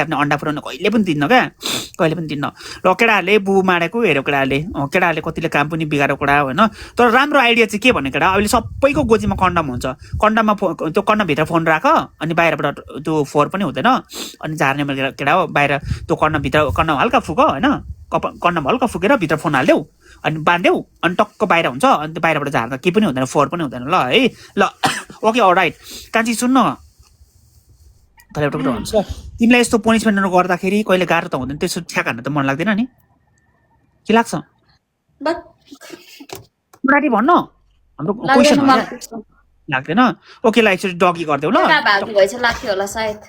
आफ्नो अन्डा फुटाउन कहिले पनि दिन्न क्या, कहिले पनि दिन्न। ल केटाहरूले बुबु मारेको हेऱ्यो केटाहरूले, केटाहरूले कतिले काम पनि बिगारेको केटा होइन। तर राम्रो आइडिया चाहिँ के भने केटा, अहिले सबैको गोजीमा कन्डम हुन्छ, कन्डममा त्यो कन्डमभित्र फोन राख, अनि बाहिरबाट त्यो फोहोर पनि हुँदैन, अनि झार्ने केटा हो। बाहिर त्यो कन्डमभित्र कन्डम हल्का फुक होइन, कन्डम हल्का फुकेर भित्र फोन हालिदेऊ अनि बाँधिदेऊ, अनि टक्क बाहिर हुन्छ, अनि त्यो बाहिरबाट झार्दा केही पनि हुँदैन, फोहोर पनि हुँदैन। ल है ल ओके अलराइट। कान्छी सुन्न तर एउटा कुरा हुन्छ, तिमीलाई यस्तो पनिसमेन्टहरू गर्दाखेरि कहिले गाह्रो त हुँदैन, त्यसो ठ्याक हान्न त मन लाग्दैन नि, के लाग्छ? अगाडि भन्न हाम्रो क्वेसन लाग्दैन। ओके ल एकचोटि डगी गरिदेऊ ल। लाग्थ्यो होला सायद।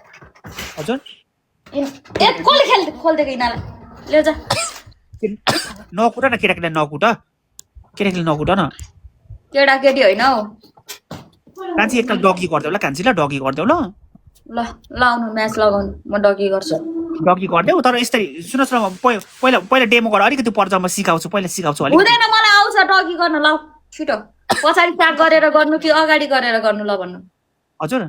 हजुर नकुट न केटाकेटा, नकुट केटाकेटी नकुट न, केटाकेटी होइन हौ। कान्छी एकताल डगी गरिदेऊ ल, कान्छी ल डगी गरिदेऊ ल। ल लाउनु म्याच लगाउनु, म डगी गर्छु। डगी गरिदेऊ, तर यस्तै सुन्नुहोस् न, पहिला पहिला डेमो गर, अलिकति पर्छ, म सिकाउँछु, पहिला सिकाउँछु अलिक। हुँदैन, मलाई आउँछ डगी गर्न। ल छिटो, पछाडि चाक गरेर गर्नु कि अगाडि गरेर गर्नु? ल भन्नु। हजुर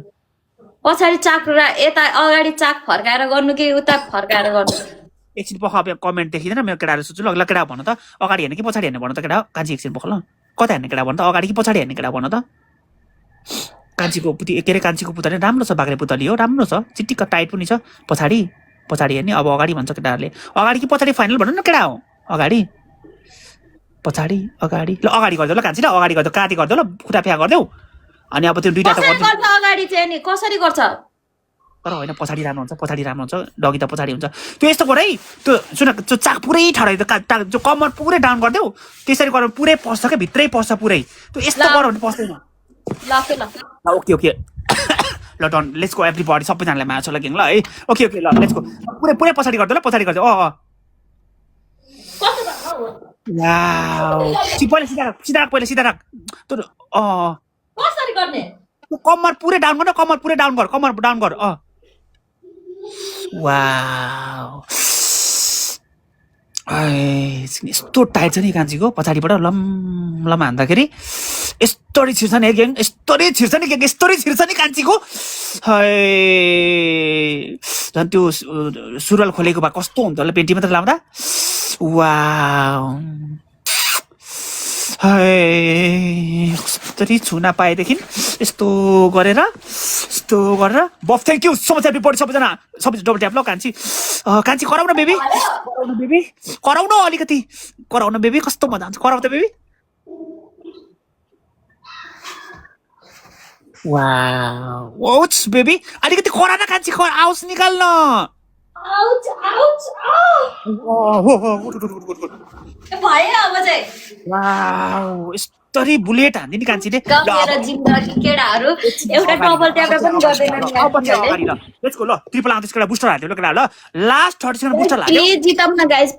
पछाडि चाक यता अगाडि चाक फर्काएर गर्नु कि उता फर्काएर गर्नु? एकछिन पख कमेन्ट देखिँदैन मेरो, केटाहरू सोध्छु। ल केटा भन त, अगाडि हेर्ने कि पछाडि हेर्ने भन त केटा? कान्छी एकछिन पख ल, कता हेर्ने केटा भन त, अगाडि कि पछाडि हेर्ने केटा भन त? कान्छीको के अरे कान्छीको पुतली राम्रो छ, बाग्रे पुतली हो, राम्रो छ, चिटिक्क टाइट पनि छ। पछाडि पछाडि हेर्ने, अब अगाडि भन्छ केटाहरूले, अगाडि कि पछाडि फाइनल भन्नु न केटा हो? अगाडि पछाडि अगाडि। ल अगाडि गरिदेऊ ल कान्छी, ल अगाडि गरिदेऊ, काँटी गरिदेऊ ल, खुट्टा फ्या गरिदेऊ। अनि अब त्यो दुईटा त अगाडि चाहिँ नि कसरी गर्छ? तर होइन पछाडि राम्रो हुन्छ, पछाडि राम्रो हुन्छ, डगी त पछाडि हुन्छ। त्यो यस्तो गर है, त्यो सुन त्यो चाक पुरै ठडाइदियो, त्यो कम्मर पुरै डाउन गरिदेऊ, त्यसरी गरेर पुरै पस्छ क्या, भित्रै पस्छ पुरै, त्यो यस्तो गर भने पस्दैन। ओके ओके ल डन, लेट्स गो एभ्रीबडी, सबैजनालाई मार्छ ल गेङ ल है। ओके ओके ल लेट्स गो, पुरै पुरै पछाडि गरिदेऊ ल, पछाडि गरिदेऊ। पहिला सिधा राख, सिधा राख, पहिला सिधा राख। कसरी गर्ने? कम्मर पुरै डाउन गर, कम्मर पुरै डाउन गर, कम्मर डाउन गर। वाउ यस्तो टाइट छ नि कान्छीको पछाडिबाट, लम लम हान्दाखेरि यस्तरी छिर्छ नि गेङ, यस्तरी छिर्छ नि गेङ, यस्तरी छिर्छ नि कान्छीको। झन् त्यो सुरुवाल खोलेको भए कस्तो हुन्छ होला पेन्टी मात्र लाउँदा। वाउ कसरी छुना पाएदेखि यस्तो गरेर बफ। Thank you so much everybody, सबैजना सबै डबल ट्याप ल। कान्छी कान्छी कराउन बेबी, कराउन बेबी, कराउन अलिकति कराउन बेबी, कस्तो मजा आउँछ, कराउ त बेबी। वाउ बेबी अलिकति करा न कान्छी, आउस निकाल्न। यस्तरी बुलेट हान्थ्यो नि कान्छीले। केटाहरू एउटा डबल ट्याप पनि गर्दैन। लेट्स गो ल, ट्रिपल आउँदैछ केटा, बुस्टर हाल्यो ल केटा ल, लास्ट 30 सेकेन्ड बुस्टर हाल्यो। प्लिज जिताउँ न गाइस।